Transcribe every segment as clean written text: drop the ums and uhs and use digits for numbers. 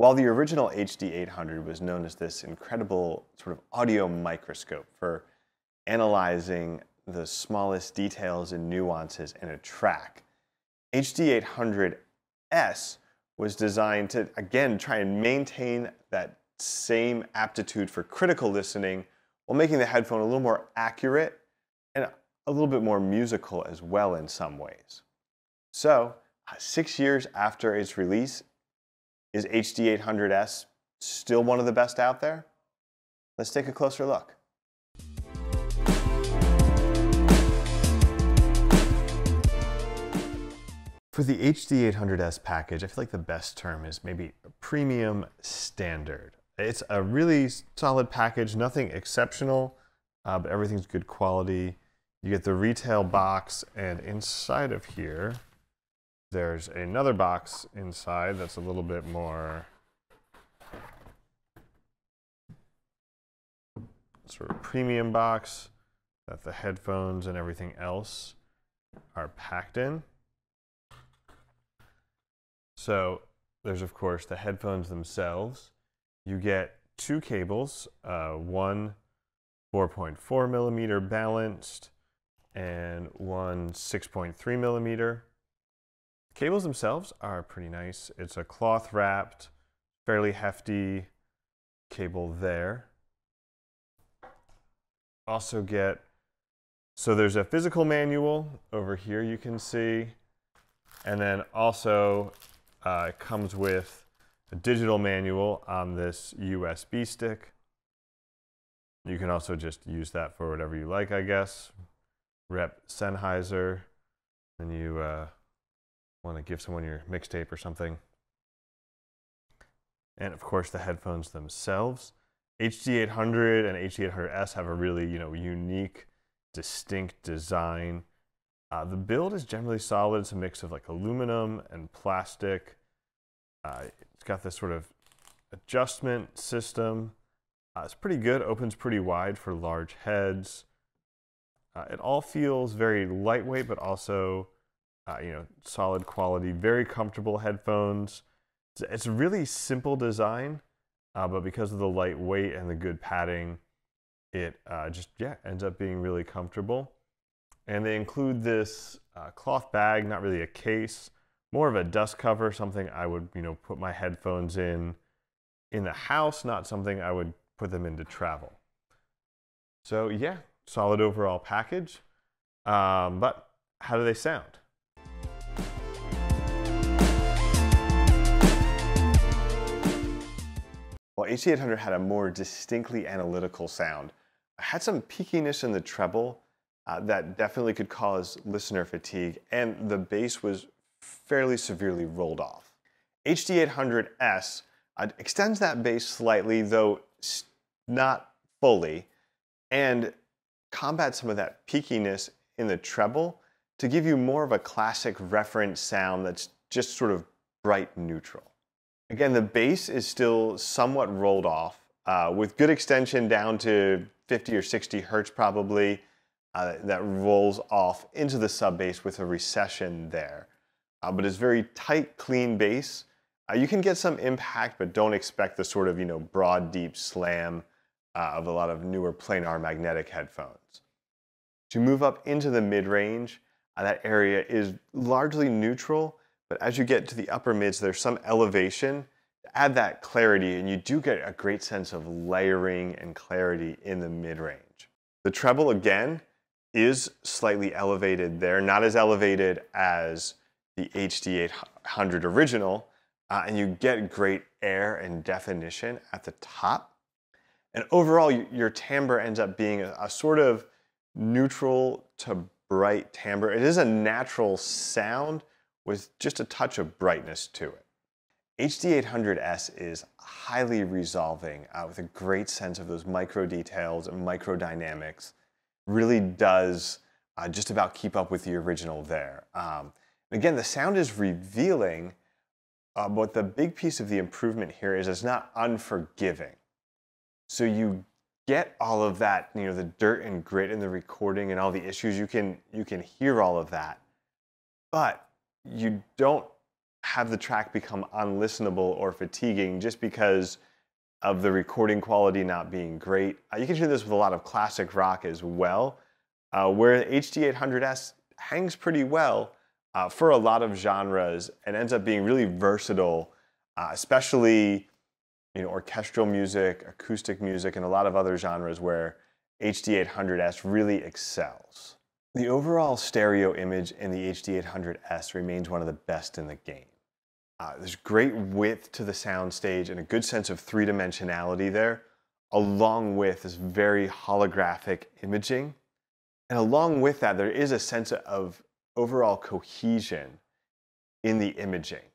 while the original HD800 was known as this incredible sort of audio microscope for analyzing the smallest details and nuances in a track, HD800S was designed to, again, try and maintain that same aptitude for critical listening while making the headphone a little more accurate and a little bit more musical as well in some ways. So, 6 years after its release, is HD800S still one of the best out there? Let's take a closer look. For the HD800S package, I feel like the best term is maybe a premium standard. It's a really solid package, nothing exceptional, but everything's good quality. You get the retail box, and inside of here, there's another box inside that's a little bit more sort of premium box that the headphones and everything else are packed in. So there's, of course, the headphones themselves. You get two cables, one 4.4 millimeter balanced and one 6.3 millimeter. The cables themselves are pretty nice. It's a cloth wrapped, fairly hefty cable there. Also get, so there's a physical manual over here you can see, and then also it comes with a digital manual on this USB stick. You can also just use that for whatever you like, I guess. Rep Sennheiser, and you want to give someone your mixtape or something. And of course the headphones themselves. HD800 and HD800S have a really, unique, distinct design. The build is generally solid. It's a mix of like aluminum and plastic. It's got this sort of adjustment system. It's pretty good, opens pretty wide for large heads. It all feels very lightweight, but also, solid quality, very comfortable headphones. It's a really simple design, but because of the lightweight and the good padding, it ends up being really comfortable. And they include this cloth bag, not really a case, more of a dust cover, something I would, put my headphones in the house, not something I would put them into travel. So yeah, solid overall package. But how do they sound? While HD800 had a more distinctly analytical sound, it had some peakiness in the treble that definitely could cause listener fatigue, and the bass was fairly severely rolled off. HD800S extends that bass slightly, though not fully, and combats some of that peakiness in the treble to give you more of a classic reference sound that's just sort of bright neutral. Again, the bass is still somewhat rolled off, with good extension down to 50 or 60 hertz probably, that rolls off into the sub bass with a recession there. But it's very tight, clean bass. You can get some impact, but don't expect the sort of, broad, deep slam of a lot of newer planar magnetic headphones. To move up into the mid-range, that area is largely neutral, but as you get to the upper mids, there's some elevation to add that clarity, and you do get a great sense of layering and clarity in the mid-range. The treble, again, is slightly elevated there, not as elevated as the HD800 original, and you get great air and definition at the top. And overall, your timbre ends up being a sort of neutral to bright timbre. It is a natural sound with just a touch of brightness to it. HD800S is highly resolving with a great sense of those micro details and micro dynamics. Really does just about keep up with the original there. Again, the sound is revealing, but the big piece of the improvement here is it's not unforgiving. So you get all of that, the dirt and grit in the recording and all the issues, you can hear all of that, but you don't have the track become unlistenable or fatiguing just because of the recording quality not being great. You can hear this with a lot of classic rock as well, where the HD800S hangs pretty well for a lot of genres and ends up being really versatile, especially orchestral music, acoustic music, and a lot of other genres where HD800S really excels. The overall stereo image in the HD800S remains one of the best in the game. There's great width to the soundstage and a good sense of three-dimensionality there, along with this very holographic imaging. And along with that, there is a sense of overall cohesion in the imaging.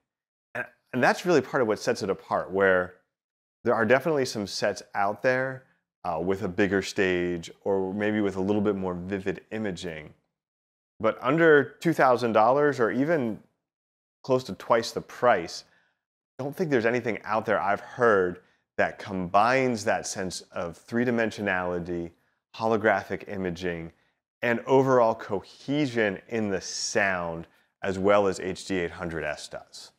And that's really part of what sets it apart, where there are definitely some sets out there with a bigger stage or maybe with a little bit more vivid imaging. But under $2,000 or even close to twice the price, I don't think there's anything out there I've heard that combines that sense of three-dimensionality, holographic imaging, and overall cohesion in the sound as well as HD800S does.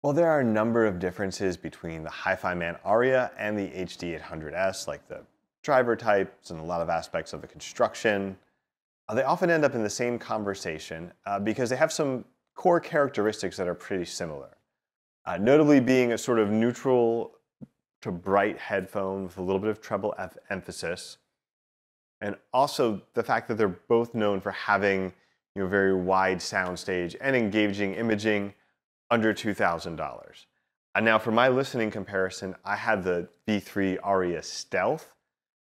Well, there are a number of differences between the HIFIMAN Arya and the HD800S, like the driver types and a lot of aspects of the construction. They often end up in the same conversation because they have some core characteristics that are pretty similar. Notably being a sort of neutral to bright headphone with a little bit of treble emphasis. And also the fact that they're both known for having very wide soundstage and engaging imaging under $2,000. And now for my listening comparison, I had the V3 Arya Stealth.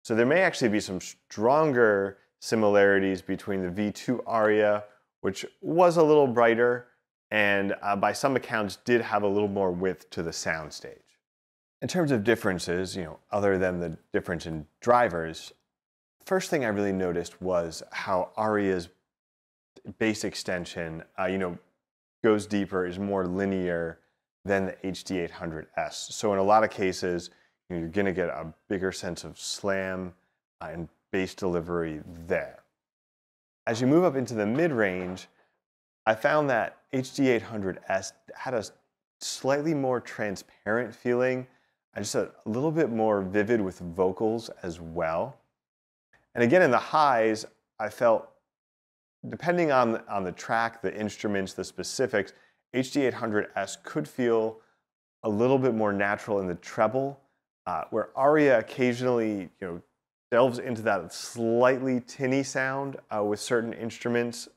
So there may actually be some stronger similarities between the V2 Arya, which was a little brighter and by some accounts did have a little more width to the soundstage. In terms of differences, other than the difference in drivers, first thing I really noticed was how Arya's bass extension, goes deeper, is more linear than the HD800S. So in a lot of cases, you're going to get a bigger sense of slam and bass delivery there. As you move up into the mid-range, I found that HD800S had a slightly more transparent feeling, and just a little bit more vivid with vocals as well. And again, in the highs, I felt, depending on the track, the instruments, the specifics, HD800S could feel a little bit more natural in the treble, where Arya occasionally delves into that slightly tinny sound with certain instruments.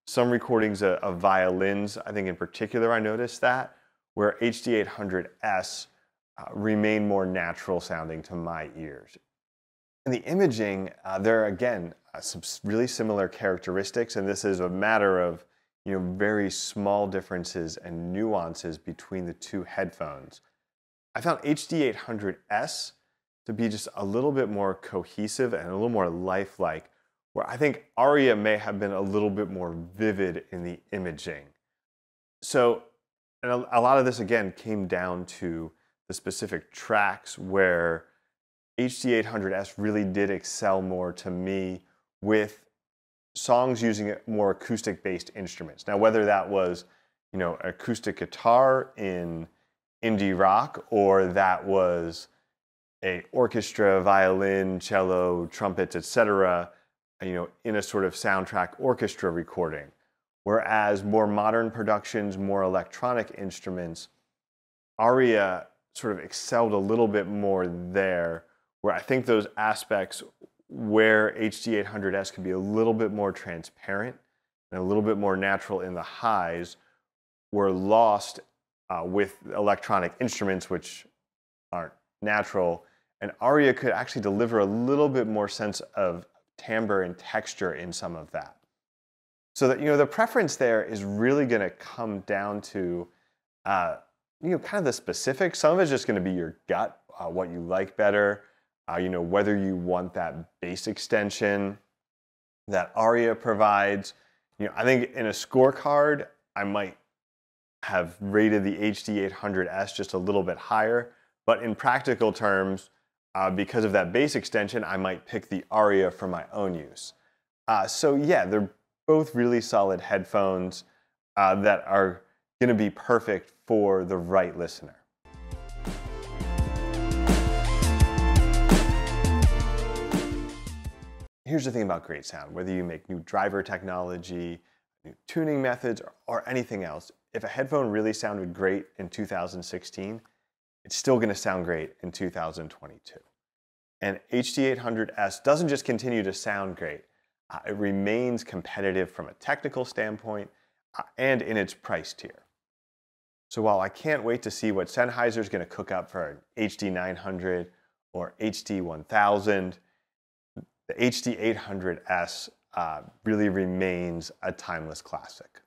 Some recordings of violins, I think in particular I noticed that, where HD800S remain more natural sounding to my ears. In the imaging, there are again some really similar characteristics, and this is a matter of very small differences and nuances between the two headphones. I found HD800S to be just a little bit more cohesive and a little more lifelike, where I think Arya may have been a little bit more vivid in the imaging. So, and a lot of this again came down to the specific tracks where HD800S really did excel more to me with songs using more acoustic-based instruments. Now, whether that was, acoustic guitar in indie rock, or that was a orchestra, violin, cello, trumpets, etc., in a sort of soundtrack orchestra recording. Whereas more modern productions, more electronic instruments, Arya sort of excelled a little bit more there, where I think those aspects where HD800S could be a little bit more transparent and a little bit more natural in the highs were lost with electronic instruments, which aren't natural. And Arya could actually deliver a little bit more sense of timbre and texture in some of that. So that, the preference there is really going to come down to, kind of the specifics. Some of it's just going to be your gut, what you like better. Whether you want that bass extension that Arya provides. I think in a scorecard, I might have rated the HD800S just a little bit higher, but in practical terms, because of that bass extension, I might pick the Arya for my own use. So yeah, they're both really solid headphones that are going to be perfect for the right listener. Here's the thing about great sound. Whether you make new driver technology, new tuning methods, or anything else, if a headphone really sounded great in 2016, it's still going to sound great in 2022. And HD800S doesn't just continue to sound great, it remains competitive from a technical standpoint and in its price tier. So while I can't wait to see what Sennheiser is going to cook up for an HD900 or HD1000, the HD800S really remains a timeless classic.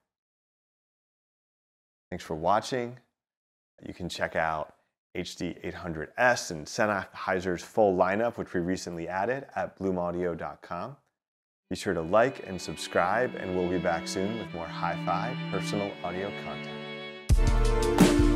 Thanks for watching. You can check out HD800S and Sennheiser's full lineup, which we recently added, at bloomaudio.com. Be sure to like and subscribe, and we'll be back soon with more hi-fi personal audio content.